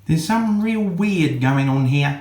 There's something real weird going on here.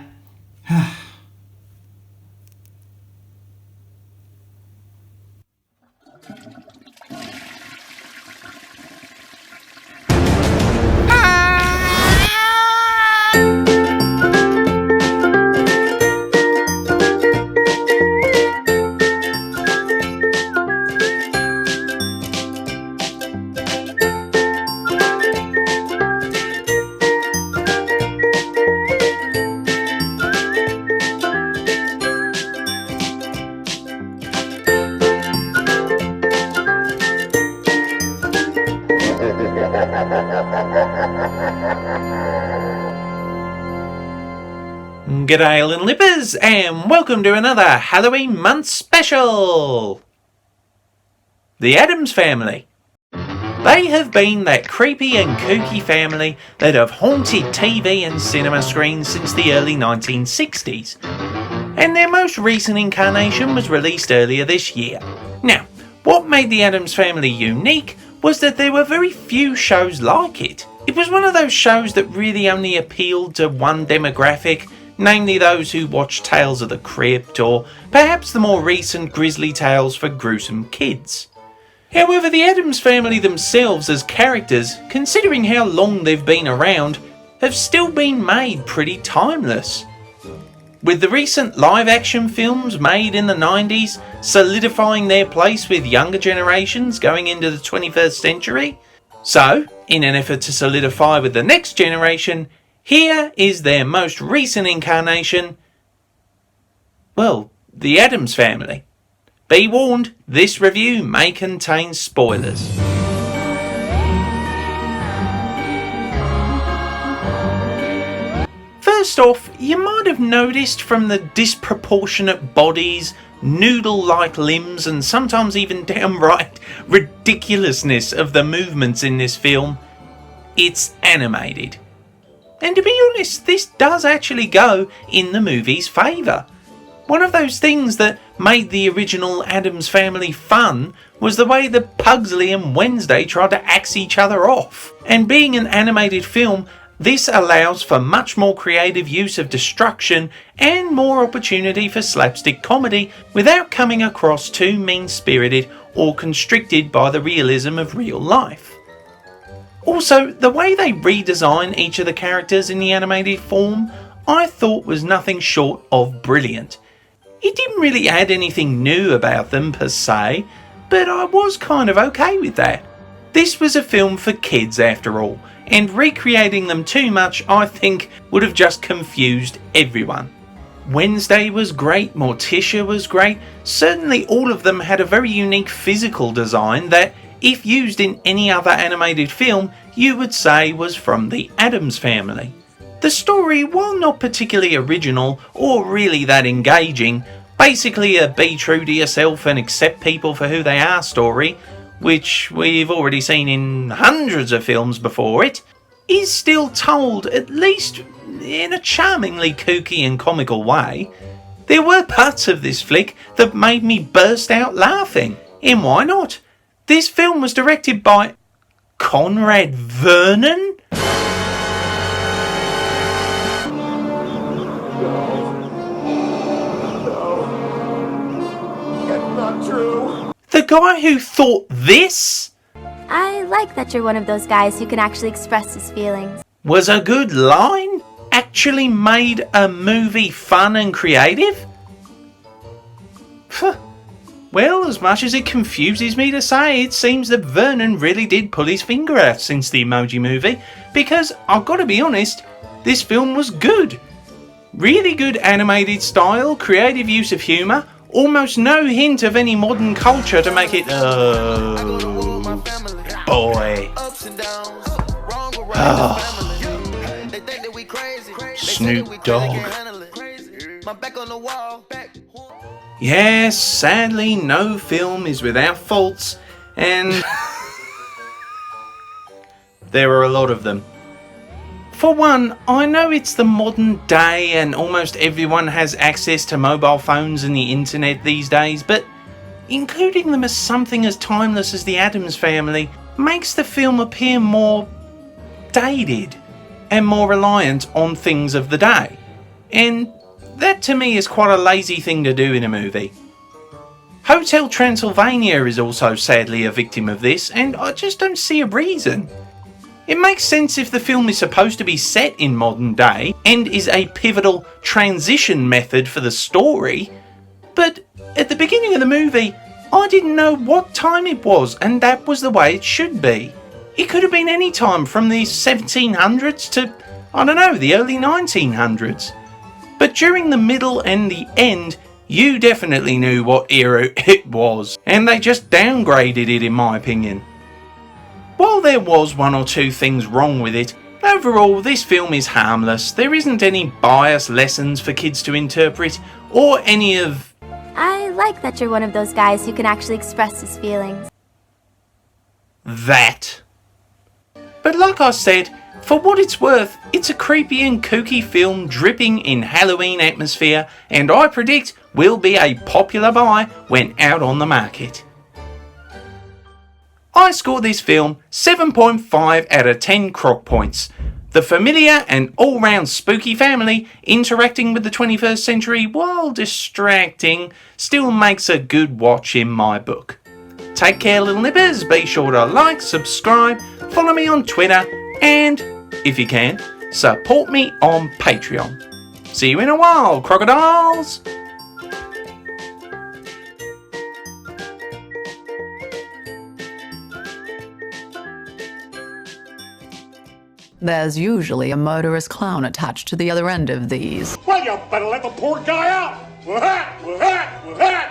G'day little nippers, and welcome to another Halloween month special! The Addams Family. They have been that creepy and kooky family that have haunted TV and cinema screens since the early 1960s. And their most recent incarnation was released earlier this year. Now, what made the Addams Family unique was that there were very few shows like it. It was one of those shows that really only appealed to one demographic, namely those who watched Tales of the Crypt or perhaps the more recent Grisly Tales for gruesome kids. However, the Addams Family themselves as characters, considering how long they've been around, have still been made pretty timeless. With the recent live-action films made in the 90s solidifying their place with younger generations going into the 21st century. So, in an effort to solidify with the next generation, here is their most recent incarnation, well, the Addams Family. Be warned, this review may contain spoilers. First off, you might have noticed from the disproportionate bodies, noodle-like limbs, and sometimes even downright ridiculousness of the movements in this film, it's animated. And to be honest, this does actually go in the movie's favour. One of those things that made the original Addams Family fun was the way that Pugsley and Wednesday tried to axe each other off. And being an animated film, this allows for much more creative use of destruction and more opportunity for slapstick comedy without coming across too mean-spirited or constricted by the realism of real life. Also, the way they redesign each of the characters in the animated form, I thought was nothing short of brilliant. It didn't really add anything new about them per se, but I was kind of okay with that. This was a film for kids after all, and recreating them too much I think would have just confused everyone. Wednesday was great, Morticia was great, certainly all of them had a very unique physical design that, if used in any other animated film, you would say was from the Addams Family. The story, while not particularly original or really that engaging, basically a be true to yourself and accept people for who they are story, which we've already seen in hundreds of films before it, is still told, at least in a charmingly kooky and comical way. There were parts of this flick that made me burst out laughing, and why not? This film was directed by Conrad Vernon? That's not true. The guy who thought this I like that you're one of those guys who can actually express his feelings. was a good line actually made a movie fun and creative? Well, as much as it confuses me to say, it seems that Vernon really did pull his finger out since the Emoji Movie, because I've got to be honest, this film was good. Really good animated style, creative use of humour, almost no hint of any modern culture to make it, boy. Snoop Dogg. Yes, sadly, no film is without faults, and there are a lot of them. For one, I know it's the modern day and almost everyone has access to mobile phones and the internet these days, but including them as something as timeless as the Addams Family makes the film appear more dated and more reliant on things of the day. And that to me is quite a lazy thing to do in a movie. Hotel Transylvania is also sadly a victim of this, and I just don't see a reason. It makes sense if the film is supposed to be set in modern day and is a pivotal transition method for the story, but at the beginning of the movie, I didn't know what time it was, and that was the way it should be. It could have been any time from the 1700s to, I don't know, the early 1900s. But during the middle and the end, you definitely knew what era it was, and they just downgraded it in my opinion. While there was one or two things wrong with it, overall this film is harmless. There isn't any bias lessons for kids to interpret, or any of... I like that you're one of those guys who can actually express his feelings. that. But like I said, for what it's worth, it's a creepy and kooky film dripping in Halloween atmosphere, and I predict will be a popular buy when out on the market. I score this film 7.5 out of 10 Croc Points. The familiar and all-round spooky family interacting with the 21st century while distracting still makes a good watch in my book. Take care, little nippers. Be sure to like, subscribe, follow me on Twitter, and, if you can, support me on Patreon. See you in a while, crocodiles! There's usually a murderous clown attached to the other end of these. Well, you better let the poor guy out.